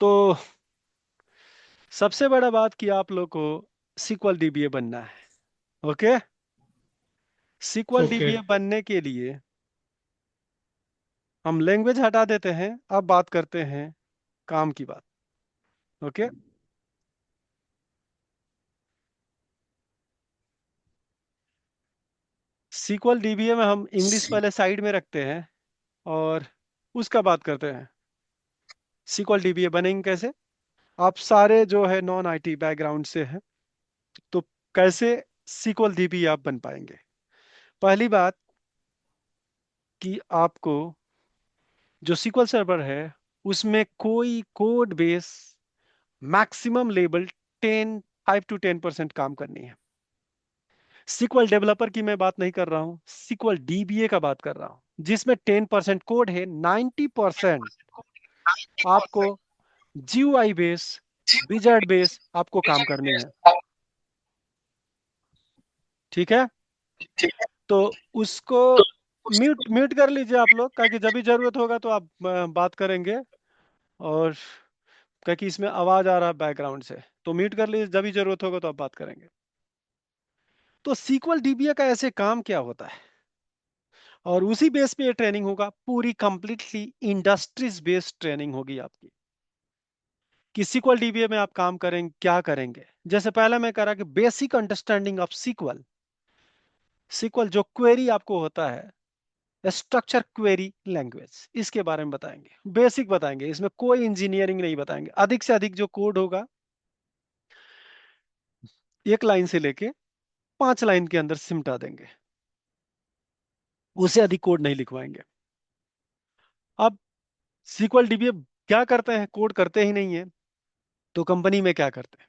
तो सबसे बड़ा बात कि आप लोग को SQL DBA बनना है। Okay, SQL okay. DBA बनने के लिए हम लैंग्वेज हटा देते हैं, अब बात करते हैं काम की बात। ओके, SQL DBA में हम इंग्लिश पहले साइड में रखते हैं और उसका बात करते हैं SQL DBA बनेंगे कैसे। आप सारे जो है नॉन IT बैकग्राउंड से हैं, तो कैसे SQL DBA आप बन पाएंगे। पहली बात कि आपको जो SQL सर्वर है उसमें कोई code base maximum level 5 to 10% काम करनी है। SQL डेवलपर की मैं बात नहीं कर रहा हूं, SQL DBA का बात कर रहा हूं, जिसमें 10% कोड है, 90% आपको GUI बेस, विजार्ड बेस आपको काम करनी है। ठीक है, तो उसको म्यूट म्यूट कर लीजिए आप लोग, ताकि जब भी जरूरत होगा तो आप बात करेंगे। और क्योंकि इसमें आवाज आ रहा है बैकग्राउंड से, तो म्यूट कर लीजिए, जब भी जरूरत होगा तो आप बात करेंगे। तो SQL DBA का ऐसे काम क्या होता है, और उसी बेस पे ये ट्रेनिंग होगा, पूरी कंप्लीटली इंडस्ट्रीज बेस्ड ट्रेनिंग होगी आपकी कि SQL DBA में आप काम करेंगे क्या करेंगे। जैसे पहला मैं कह रहा कि बेसिक अंडरस्टैंडिंग ऑफ SQL जो क्वेरी आपको होता है, स्ट्रक्चर क्वेरी लैंग्वेज, इसके बारे में बताएंगे, बेसिक बताएंगे, इसमें कोई इंजीनियरिंग नहीं बताएंगे। अधिक से अधिक जो कोड होगा 1 लाइन से लेके 5 लाइन के अंदर सिमटा देंगे, उससे अधिक कोड नहीं लिखवाएंगे। अब SQL DBA क्या करते हैं, कोड करते ही नहीं है, तो कंपनी में क्या करते हैं।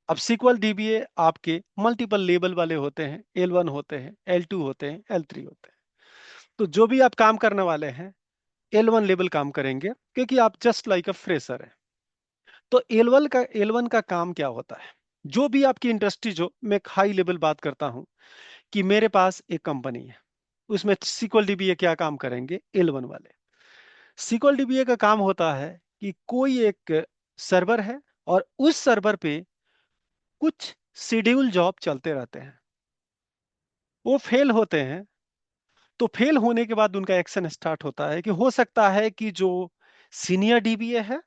अब SQL DBA आपके मल्टीपल लेवल वाले होते हैं, L1 होते हैं, L2 होते हैं, L3 होते हैं। तो जो भी आप काम करने वाले हैं L1 लेवल काम करेंगे, क्योंकि आप जस्ट लाइक अ फ्रेशर है। तो L1 का काम क्या होता है, जो भी आपकी इंडस्ट्री, जो मैं हाई लेवल बात करता हूं कि मेरे पास एक कंपनी है, उसमें SQL DBA क्या काम करेंगे, L1 वाले। SQL DBA का काम होता है कि कोई एक सर्वर है और उस सर्वर पे कुछ शेड्यूल जॉब चलते रहते हैं, वो फेल होते हैं। तो फेल होने के बाद उनका एक्शन स्टार्ट होता है कि हो सकता है कि जो सीनियर DBA है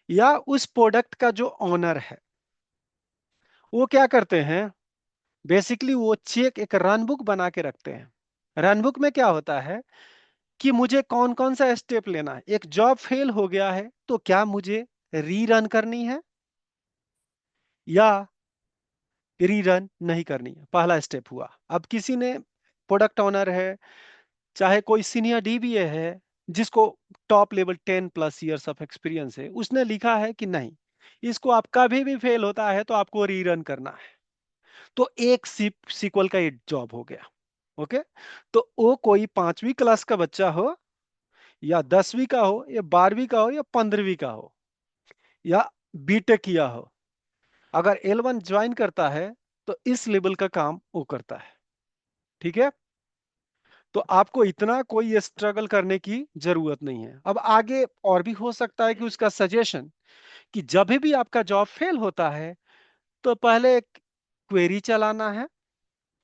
या उस प्रोडक्ट का जो ऑनर है, वो क्या करते हैं, बेसिकली वो चेक एक रन बुक बना के रखते हैं। रन बुक में क्या होता है कि मुझे कौन कौन सा स्टेप लेना है। एक जॉब फेल हो गया है तो क्या मुझे रीरन करनी है या रीरन नहीं करनी है, पहला स्टेप हुआ। अब किसी ने, प्रोडक्ट ऑनर है चाहे कोई सीनियर DBA है, जिसको top level 10+ years of experience है, उसने लिखा है कि नहीं, इसको आप कभी भी फेल होता है तो आपको रीरन करना है। तो एक सीक्वल का ये जॉब हो गया। ओके, तो वो कोई 5वीं क्लास का बच्चा हो या 10वीं का हो या 12वीं का हो या 15वीं का हो या बीटेक किया हो, अगर L1 ज्वाइन करता है तो इस लेवल का काम वो करता है। ठीक है, तो आपको इतना कोई स्ट्रगल करने की जरूरत नहीं है। अब आगे और भी हो सकता है कि उसका सजेशन कि जब भी आपका जॉब फेल होता है तो पहले एक क्वेरी चलाना है,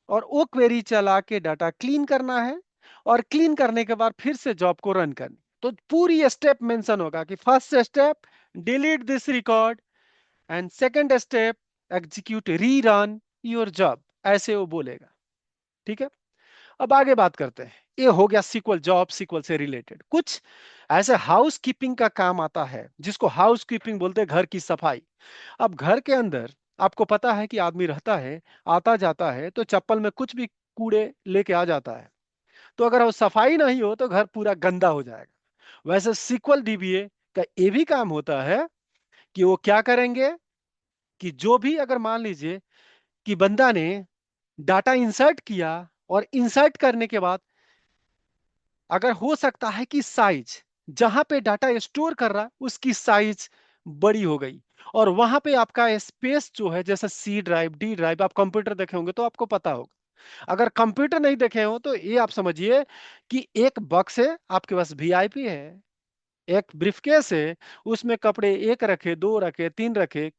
और वो क्वेरी चला के डाटा क्लीन करना है, और क्लीन करने के बाद फिर से जॉब को रन करनी। तो पूरी स्टेप मेंशन होगा कि first step delete this record, and second step execute rerun your job, ऐसे वो बोलेगा। ठीक है, अब आगे बात करते हैं। ये हो गया SQL जॉब, SQL से रिलेटेड। कुछ ऐसे हाउस कीपिंग का काम आता है, जिसको हाउस कीपिंग बोलते हैं, घर की सफाई। अब घर के अंदर आपको पता है कि आदमी रहता है, आता जाता है, तो चप्पल में कुछ भी कूड़े लेके आ जाता है। तो अगर वो सफाई नहीं हो तो घर पूरा गंदा हो जाएगा। वैसे SQL DBA का ये भी काम होता है कि वो क्या करेंगे कि जो भी, अगर मान लीजिए कि बंदा ने डाटा इंसर्ट किया, और इंसर्ट करने के बाद अगर हो सकता है कि साइज, जहां पे डाटा स्टोर कर रहा है उसकी साइज बड़ी हो गई, और वहां पे आपका स्पेस जो है, जैसे C ड्राइव, D ड्राइव, आप कंप्यूटर देखे होंगे तो आपको पता होगा। अगर कंप्यूटर नहीं देखे हो तो ये आप समझिए कि एक बक्स है आपके पास VIP है, एक ब्रीफकेस है, उसमें कपड़े एक रखे, दो रखे, तीन रखे,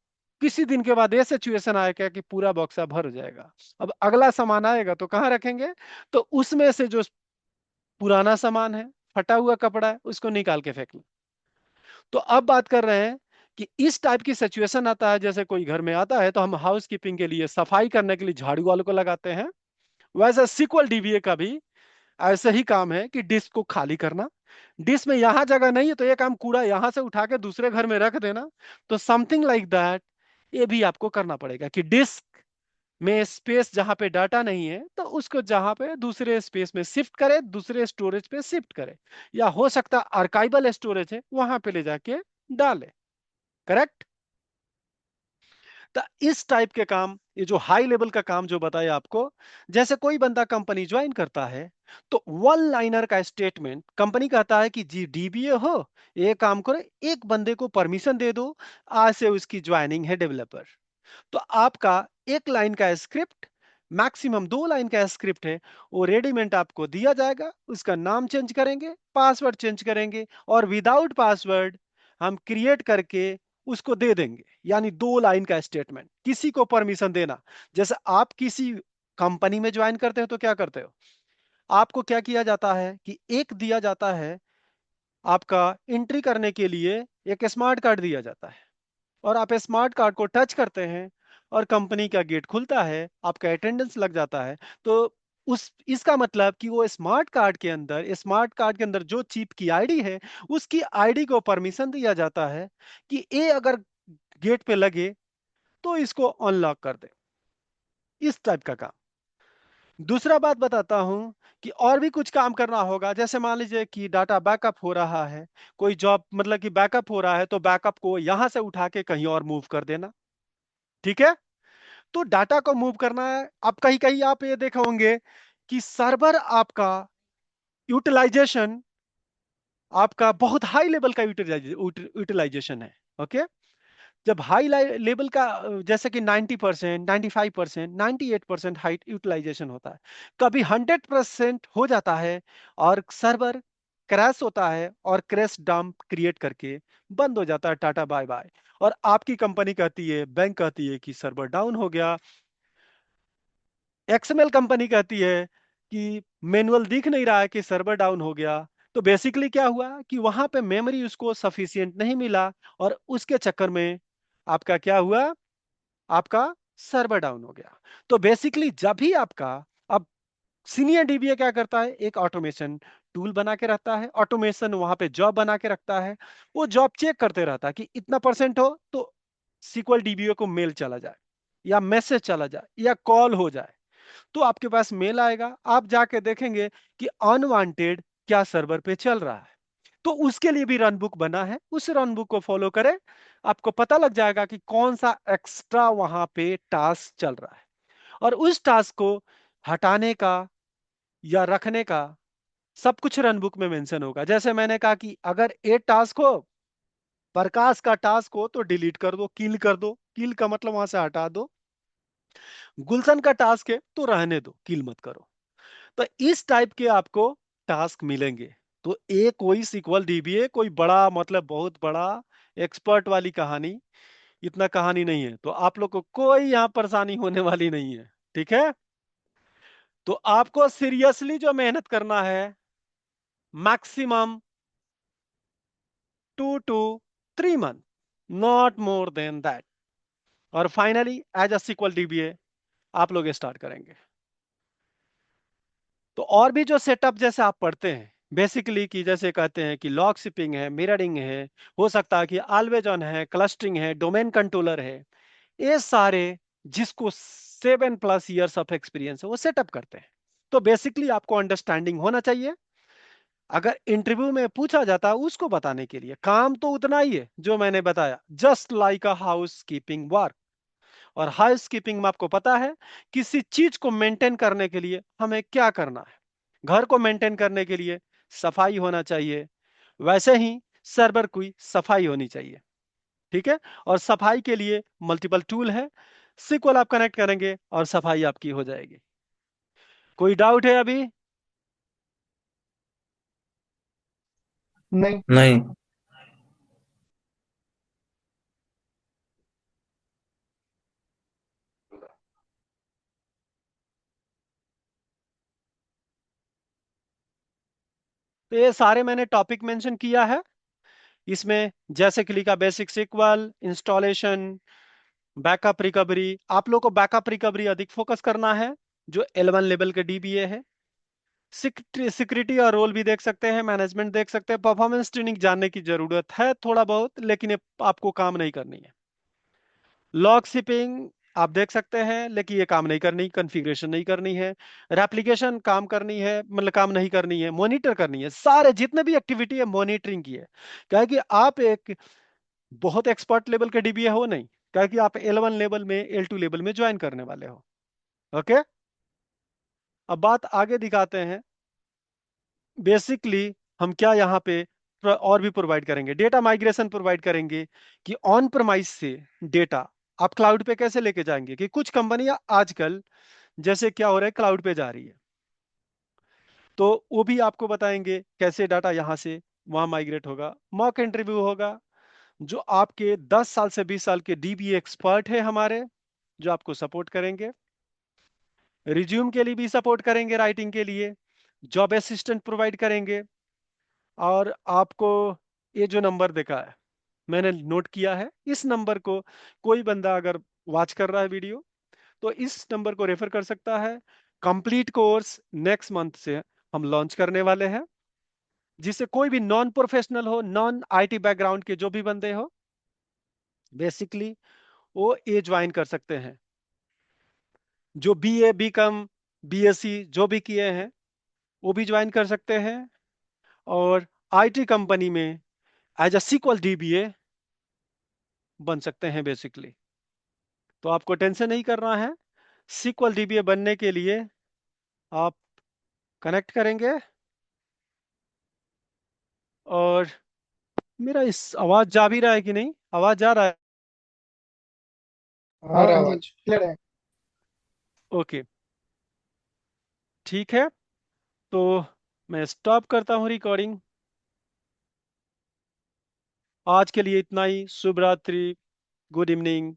किसी दिन के बाद ये सिचुएशन आएगा कि पूरा बॉक्सा भर हो जाएगा। अब अगला सामान आएगा तो कहाँ रखेंगे? तो उसमें से जो पुराना सामान है, फटा हुआ कपड़ा है, उसको निकाल के फेंक लो। तो अब बात कर रहे हैं कि इस टाइप की सिचुएशन आता है, जैसे कोई घर में आता है तो हम हाउस कीपिंग के लिए, सफाई करने के लिए झाड़ू वालों को लगाते हैं। वैसे सिक्वल डीबीए का भी ऐसे ही काम है कि डिस्क को खाली करना। डिस्क में यहां जगह नहीं है तो ये काम, कूड़ा यहां से उठा के दूसरे घर में रख देना। तो समथिंग लाइक दैट ये भी आपको करना पड़ेगा कि डिस्क में स्पेस जहां पे डाटा नहीं है तो उसको जहां पे दूसरे स्पेस में शिफ्ट करे, दूसरे स्टोरेज पे शिफ्ट करे, या हो सकता आर्काइवल स्टोरेज है वहां पे ले जाके डाले। करेक्ट? तो इस टाइप के काम, ये जो हाई लेवल का काम जो बताया आपको, जैसे कोई बंदा कंपनी ज्वाइन करता है तो वन लाइनर का स्टेटमेंट, कंपनी कहता है कि जी डीबीए हो, ये काम करो, एक बंदे को परमिशन दे दो, आज से उसकी ज्वाइनिंग है डेवलपर। तो आपका एक लाइन का स्क्रिप्ट, मैक्सिमम दो लाइन का स्क्रिप्ट है, वो रेडीमेड आपको दिया जाएगा। उसका नाम चेंज करेंगे, पासवर्ड चेंज करेंगे, और विदाउट पासवर्ड हम क्रिएट करके उसको दे देंगे। यानी दो लाइन का स्टेटमेंट, किसी को परमिशन देना। जैसे आप किसी कंपनी में ज्वाइन करते हो तो क्या करते हो? आपको क्या किया जाता है कि एक दिया जाता है, आपका एंट्री करने के लिए एक स्मार्ट कार्ड दिया जाता है, और आप स्मार्ट कार्ड को टच करते हैं और कंपनी का गेट खुलता है, आपका अटेंडेंस लग जाता है। तो उस इसका मतलब कि वो स्मार्ट कार्ड के अंदर जो चिप की आईडी है, उसकी आईडी को परमिशन दिया जाता है कि ये अगर गेट पे लगे तो इसको अनलॉक कर दे। इस टाइप का काम। दूसरा बात बताता हूं कि और भी कुछ काम करना होगा। जैसे मान लीजिए कि डाटा बैकअप हो रहा है, कोई जॉब मतलब कि बैकअप हो रहा है, तो बैकअप को यहां से उठा के कहीं और मूव कर देना। ठीक है? तो डाटा को मूव करना है। अब कहीं कहीं आप ये देखे होंगे कि सर्वर आपका यूटिलाइजेशन, आपका बहुत हाई लेवल का यूटिलाइजेशन है। ओके? जब हाई लेवल का जैसे कि 90%, 95%, 98% हाइट यूटिलाइजेशन होता है, कभी 100% हो जाता है, और सर्वर क्रैश होता है और क्रैश डंप क्रिएट करके बंद हो जाता है, टाटा बाय बाय। और आपकी कंपनी कहती है, बैंक कहती है कि सर्वर डाउन हो गया, एक्सएमएल कंपनी कहती है कि मैनुअल दिख नहीं रहा है कि सर्वर डाउन हो गया। तो बेसिकली क्या हुआ कि वहां पे मेमोरी उसको सफिशिएंट नहीं मिला, और उसके चक्कर में आपका क्या हुआ, आपका सर्वर डाउन हो गया। तो बेसिकली जब भी आपका, अब सीनियर डीबीए क्या करता है, एक ऑटोमेशन टूल बना के रखता है, ऑटोमेशन वहां पे जॉब बना के रखता है। वो जॉब चेक करते रहता है कि इतना परसेंट हो तो सीक्वल डीबीए को मेल चला जाए, या मैसेज चला जाए, या कॉल हो जाए। तो आपके पास मेल आएगा, आप जाके देखेंगे कि अनवांटेड क्या सर्वर पे चल रहा है। तो उसके लिए भी रन बुक बना है, उस रन बुक को फॉलो करें, आपको पता लग जाएगा कि कौन सा एक्स्ट्रा वहां पे टास्क चल रहा है, और उस टास्क को हटाने का या रखने का सब कुछ रन बुक में मेंशन होगा। जैसे मैंने कहा कि अगर ए टास्क हो, प्रकाश का टास्क हो, तो डिलीट कर दो, किल कर दो, किल का मतलब वहां से हटा दो। गुलशन का टास्क है तो रहने दो, किल मत करो। तो इस टाइप के आपको टास्क मिलेंगे। तो ये कोई सीक्वल डीबीए कोई बड़ा मतलब बहुत बड़ा एक्सपर्ट वाली कहानी, इतना कहानी नहीं है। तो आप लोग को कोई यहाँ परेशानी होने वाली नहीं है। ठीक है? तो आपको सीरियसली जो मेहनत करना है, maximum 2 to 3 month, not more than that. और finally as a sequel DBA आप लोग स्टार्ट करेंगे। तो और भी जो सेटअप जैसे आप पढ़ते हैं बेसिकली, कि जैसे कहते हैं कि लॉग शिपिंग है, मिररिंग है, हो सकता है कि ऑलवेज ऑन है, क्लस्टरिंग है, डोमेन कंट्रोलर है, ये सारे जिसको 7+ ईयर्स ऑफ एक्सपीरियंस है वो सेटअप करते हैं। तो बेसिकली आपको अंडरस्टैंडिंग होना चाहिए। अगर इंटरव्यू में पूछा जाता है उसको बताने के लिए, काम तो उतना ही है जो मैंने बताया, just like a house keeping work. और हाउस कीपिंग में आपको पता है किसी चीज को मेंटेन करने के लिए हमें क्या करना है। घर को मेंटेन करने के लिए सफाई होना चाहिए, वैसे ही सर्वर की सफाई होनी चाहिए। ठीक है? और सफाई के लिए मल्टीपल टूल है, सिक्वल आप कनेक्ट करेंगे और सफाई आपकी हो जाएगी। कोई डाउट है अभी? नहीं। नहीं। तो ये सारे मैंने टॉपिक मेंशन किया है इसमें, जैसे कि लिखा basic SQL installation, backup recovery. आप लोग को बैकअप रिकवरी अधिक फोकस करना है, जो L1 लेवल के डीबीए है। सिक्योरिटी और रोल भी देख सकते हैं, मैनेजमेंट देख सकते हैं। परफॉर्मेंस ट्यूनिंग जानने की जरूरत है थोड़ा बहुत, लेकिन ये आपको काम नहीं करनी है। लॉग शिपिंग आप देख सकते हैं, लेकिन ये काम नहीं करनी, कॉन्फ़िगरेशन नहीं करनी है। रेप्लिकेशन काम करनी है, मतलब काम नहीं करनी है, मॉनिटर करनी है। सारे जितने भी एक्टिविटी है मॉनिटरिंग की है। क्या है कि आप एक बहुत एक्सपर्ट लेवल के डीबीए हो नहीं, क्या है कि आप L1 लेवल में, L2 लेवल में ज्वाइन करने वाले हो। ओके, अब बात आगे दिखाते हैं। बेसिकली हम क्या यहाँ पे और भी प्रोवाइड करेंगे, डेटा माइग्रेशन प्रोवाइड करेंगे कि ऑन प्रमाइस से डेटा आप क्लाउड पे कैसे लेके जाएंगे। कि कुछ कंपनियां आजकल जैसे क्या हो रहा है, क्लाउड पे जा रही है, तो वो भी आपको बताएंगे कैसे डाटा यहाँ से वहां माइग्रेट होगा। मॉक इंटरव्यू होगा, जो आपके 10 साल से 20 साल के डीबीए एक्सपर्ट है हमारे, जो आपको सपोर्ट करेंगे। रिज्यूम के लिए भी सपोर्ट करेंगे, राइटिंग के लिए जॉब असिस्टेंट प्रोवाइड करेंगे। और आपको ये जो नंबर देखा है, मैंने नोट किया है, इस नंबर को कोई बंदा अगर वॉच कर रहा है वीडियो, तो इस नंबर को रेफर कर सकता है। कंप्लीट कोर्स नेक्स्ट मंथ से हम लॉन्च करने वाले हैं, जिससे कोई भी नॉन प्रोफेशनल हो, नॉन आईटी बैकग्राउंड के जो भी बंदे हो, बेसिकली वो ये ज्वाइन कर सकते हैं। जो बीए बीकॉम बीएससी जो भी किए हैं वो भी ज्वाइन कर सकते हैं, और आईटी कंपनी में एज अ सीक्वल डीबीए बन सकते हैं बेसिकली। तो आपको टेंशन नहीं करना है। सीक्वल डीबीए बनने के लिए आप कनेक्ट करेंगे। और मेरा इस आवाज जा भी रहा है कि नहीं, आवाज जा रहा है? आ रहा है आवाज क्लियर है। ओके, ठीक है। तो मैं स्टॉप करता हूँ रिकॉर्डिंग। आज के लिए इतना ही। शुभ रात्रि, गुड इवनिंग।